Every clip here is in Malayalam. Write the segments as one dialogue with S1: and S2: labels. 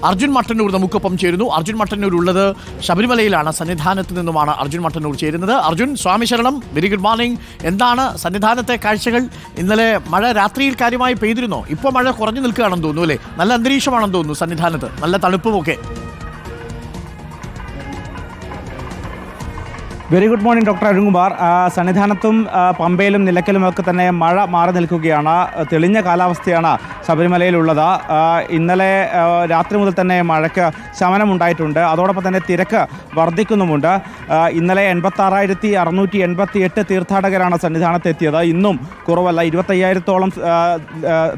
S1: അർജുൻ മട്ടന്നൂർ നമുക്കൊപ്പം ചേരുന്നു. അർജുൻ മട്ടന്നൂർ ഉള്ളത് ശബരിമലയിലാണ്. സന്നിധാനത്ത് നിന്നുമാണ് അർജുൻ മട്ടന്നൂർ ചേരുന്നത്. അർജുൻ, സ്വാമി ശരണം, വെരി ഗുഡ് മോർണിംഗ്. എന്താണ് സന്നിധാനത്തെ കാഴ്ചകൾ? ഇന്നലെ മഴ രാത്രിയിൽ കാര്യമായി പെയ്തിരുന്നോ? ഇപ്പോൾ മഴ കുറഞ്ഞു നിൽക്കുകയാണെന്ന് തോന്നുന്നു അല്ലേ? നല്ല അന്തരീക്ഷമാണെന്ന് തോന്നുന്നു സന്നിധാനത്ത്, നല്ല തണുപ്പുമൊക്കെ.
S2: Very good morning doctor Arunkumar. സന്നിധാനത്തും പമ്പയിലും നിലയ്ക്കലുമൊക്കെ തന്നെ മഴ മാറി നിൽക്കുകയാണ്. തെളിഞ്ഞ കാലാവസ്ഥയാണ് ശബരിമലയിലുള്ളത്. ഇന്നലെ രാത്രി മുതൽ തന്നെ മഴയ്ക്ക് ശമനമുണ്ടായിട്ടുണ്ട്. അതോടൊപ്പം തന്നെ തിരക്ക് വർദ്ധിക്കുന്നുമുണ്ട്. ഇന്നലെ 86,688 തീർത്ഥാടകരാണ് സന്നിധാനത്തെത്തിയത്. ഇന്നും കുറവല്ല, 25,000-ഓളം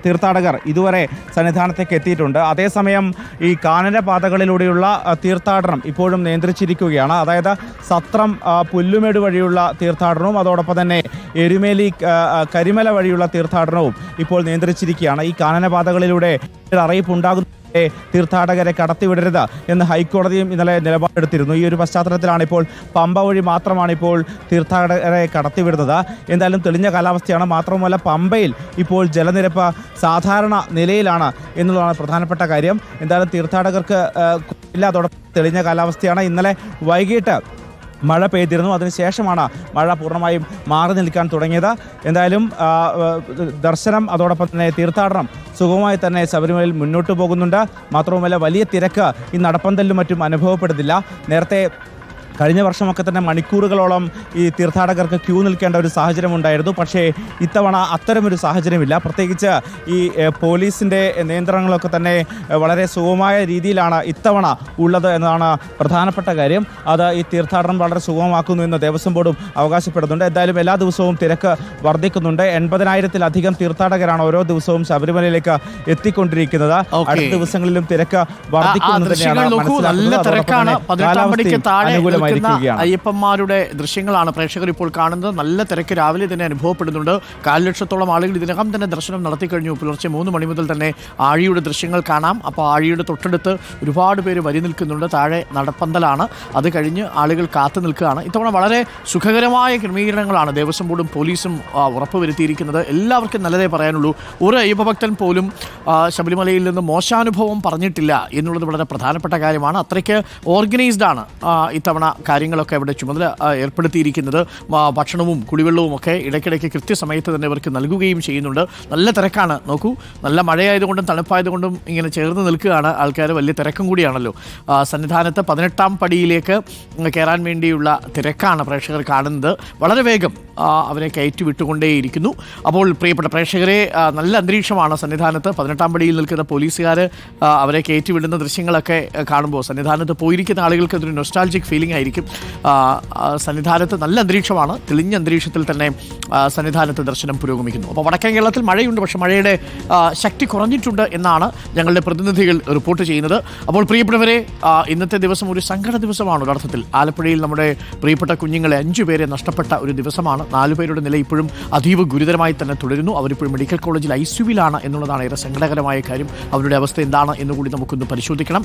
S2: തീർത്ഥാടകർ ഇതുവരെ സന്നിധാനത്തേക്ക് എത്തിയിട്ടുണ്ട്. അതേസമയം ഈ കാനനപാതകളിലൂടെയുള്ള തീർത്ഥാടനം ഇപ്പോഴും നിയന്ത്രിച്ചിരിക്കുകയാണ്. അതായത് സത്രം, പുല്ലുമേട് വഴിയുള്ള തീർത്ഥാടനവും അതോടൊപ്പം തന്നെ എരുമേലി, കരിമല വഴിയുള്ള തീർത്ഥാടനവും ഇപ്പോൾ നിയന്ത്രിച്ചിരിക്കുകയാണ്. ഈ കാനനപാതകളിലൂടെ അറിയിപ്പുണ്ടാകുന്ന തീർത്ഥാടകരെ കടത്തിവിടരുത് എന്ന് ഹൈക്കോടതിയും ഇന്നലെ നിലപാടെടുത്തിരുന്നു. ഈ ഒരു പശ്ചാത്തലത്തിലാണ് ഇപ്പോൾ പമ്പ വഴി മാത്രമാണ് ഇപ്പോൾ തീർത്ഥാടകരെ കടത്തിവിടുന്നത്. എന്തായാലും തെളിഞ്ഞ കാലാവസ്ഥയാണ്. മാത്രമല്ല പമ്പയിൽ ഇപ്പോൾ ജലനിരപ്പ് സാധാരണ നിലയിലാണ് എന്നുള്ളതാണ് പ്രധാനപ്പെട്ട കാര്യം. എന്തായാലും തീർത്ഥാടകർക്ക് ഇല്ല. അതോടൊപ്പം തെളിഞ്ഞ കാലാവസ്ഥയാണ്. ഇന്നലെ വൈകിട്ട് മഴ പെയ്തിരുന്നു. അതിനുശേഷമാണ് മഴ പൂർണ്ണമായും മാറി നിൽക്കാൻ തുടങ്ങിയത്. എന്തായാലും ദർശനം അതോടൊപ്പം തന്നെ തീർത്ഥാടനം സുഗമമായി തന്നെ ശബരിമലയിൽ മുന്നോട്ട് പോകുന്നുണ്ട്. മാത്രവുമല്ല വലിയ തിരക്ക് ഈ നടപ്പന്തലിലും മറ്റും അനുഭവപ്പെടുന്നില്ല. നേരത്തെ കഴിഞ്ഞ വർഷമൊക്കെ തന്നെ മണിക്കൂറുകളോളം ഈ തീർത്ഥാടകർക്ക് ക്യൂ നിൽക്കേണ്ട ഒരു സാഹചര്യം ഉണ്ടായിരുന്നു. പക്ഷേ ഇത്തവണ അത്തരമൊരു സാഹചര്യമില്ല. പ്രത്യേകിച്ച് ഈ പോലീസിൻ്റെ നിയന്ത്രണങ്ങളൊക്കെ തന്നെ വളരെ സുഗമമായ രീതിയിലാണ് ഇത്തവണ ഉള്ളത് എന്നതാണ് പ്രധാനപ്പെട്ട കാര്യം. അത് ഈ തീർത്ഥാടനം വളരെ സുഗമമാക്കുന്നു എന്ന് ദേവസ്വം ബോർഡും അവകാശപ്പെടുന്നുണ്ട്. എന്തായാലും എല്ലാ ദിവസവും തിരക്ക് വർദ്ധിക്കുന്നുണ്ട്. 80,000-ലധികം തീർത്ഥാടകരാണ് ഓരോ ദിവസവും ശബരിമലയിലേക്ക് എത്തിക്കൊണ്ടിരിക്കുന്നത്. അടുത്ത ദിവസങ്ങളിലും തിരക്ക് വർദ്ധിക്കുന്നത് തന്നെയാണ് മനസ്സിലാക്കുന്നത്.
S1: അയ്യപ്പന്മാരുടെ ദൃശ്യങ്ങളാണ് പ്രേക്ഷകർ ഇപ്പോൾ കാണുന്നത്. നല്ല തിരക്ക് രാവിലെ തന്നെ അനുഭവപ്പെടുന്നുണ്ട്. 1,00,000 ലക്ഷത്തോളം ആളുകൾ ഇതിനകം തന്നെ ദർശനം നടത്തി കഴിഞ്ഞു. പുലർച്ചെ 3 മണി മുതൽ തന്നെ ആഴിയുടെ ദൃശ്യങ്ങൾ കാണാം. അപ്പോൾ ആഴിയുടെ തൊട്ടടുത്ത് ഒരുപാട് പേര് വരി നിൽക്കുന്നുണ്ട്. താഴെ നടപ്പന്തലാണ്. അത് കഴിഞ്ഞ് ആളുകൾ കാത്തു നിൽക്കുകയാണ്. ഇത്തവണ വളരെ സുഖകരമായ ക്രമീകരണങ്ങളാണ് ദേവസ്വം ബോർഡും പോലീസും ഉറപ്പുവരുത്തിയിരിക്കുന്നത്. എല്ലാവർക്കും നല്ലതേ പറയാനുള്ളൂ. ഒരു അയ്യപ്പഭക്തൻ പോലും ശബരിമലയിൽ നിന്ന് മോശാനുഭവം പറഞ്ഞിട്ടില്ല എന്നുള്ളത് വളരെ പ്രധാനപ്പെട്ട കാര്യമാണ്. അത്രയ്ക്ക് ഓർഗനൈസ്ഡ് ആണ് ഇത്തവണ കാര്യങ്ങളൊക്കെ അവിടെ ചുമതല ഏർപ്പെടുത്തിയിരിക്കുന്നത്. ഭക്ഷണവും കുടിവെള്ളവും ഒക്കെ ഇടയ്ക്കിടയ്ക്ക് കൃത്യസമയത്ത് തന്നെ ഇവർക്ക് നൽകുകയും ചെയ്യുന്നുണ്ട്. നല്ല തിരക്കാണ്. നോക്കൂ, നല്ല മഴയായതുകൊണ്ടും തണുപ്പായതുകൊണ്ടും ഇങ്ങനെ ചേർന്ന് നിൽക്കുകയാണ് ആൾക്കാർ. വലിയ തിരക്കും കൂടിയാണല്ലോ. സന്നിധാനത്ത് 18ാം പടിയിലേക്ക് കയറാൻ വേണ്ടിയുള്ള തിരക്കാണ് പ്രേക്ഷകർ കാണുന്നത്. വളരെ വേഗം അവരെ കയറ്റി വിട്ടുകൊണ്ടേയിരിക്കുന്നു. അപ്പോൾ പ്രിയപ്പെട്ട പ്രേക്ഷകരെ, നല്ല അന്തരീക്ഷമാണ് സന്നിധാനത്ത്. 18ാം പടിയിൽ നിൽക്കുന്ന പോലീസുകാർ അവരെ കയറ്റി വിടുന്ന ദൃശ്യങ്ങളൊക്കെ കാണുമ്പോൾ സന്നിധാനത്ത് പോയിരിക്കുന്ന ആളുകൾക്ക് അതൊരു നൊസ്റ്റാൾജിക് ഫീലിംഗ് ആയിരിക്കും. സന്നിധാനത്ത് നല്ല അന്തരീക്ഷമാണ്. തെളിഞ്ഞ അന്തരീക്ഷത്തിൽ തന്നെ സന്നിധാനത്ത് ദർശനം പുരോഗമിക്കുന്നു. അപ്പോൾ വടക്കൻ കേരളത്തിൽ മഴയുണ്ട്, പക്ഷേ മഴയുടെ ശക്തി കുറഞ്ഞിട്ടുണ്ട് എന്നാണ് ഞങ്ങളുടെ പ്രതിനിധികൾ റിപ്പോർട്ട് ചെയ്യുന്നത്. അപ്പോൾ പ്രിയപ്പെട്ടവരെ, ഇന്നത്തെ ദിവസം ഒരു സങ്കട ദിവസമാണ് ഒരർത്ഥത്തിൽ. ആലപ്പുഴയിൽ നമ്മുടെ പ്രിയപ്പെട്ട കുഞ്ഞുങ്ങളെ 5 പേരെ നഷ്ടപ്പെട്ട ഒരു ദിവസമാണ്. 4 പേരുടെ നില ഇപ്പോഴും അതീവ ഗുരുതരമായി തന്നെ തുടരുന്നു. അവരിപ്പോഴും മെഡിക്കൽ കോളേജിൽ ICUവിലാണ് എന്നുള്ളതാണ് ഏറെ സങ്കടകരമായ കാര്യം. അവരുടെ അവസ്ഥ എന്താണ് എന്നുകൂടി നമുക്കൊന്ന് പരിശോധിക്കണം.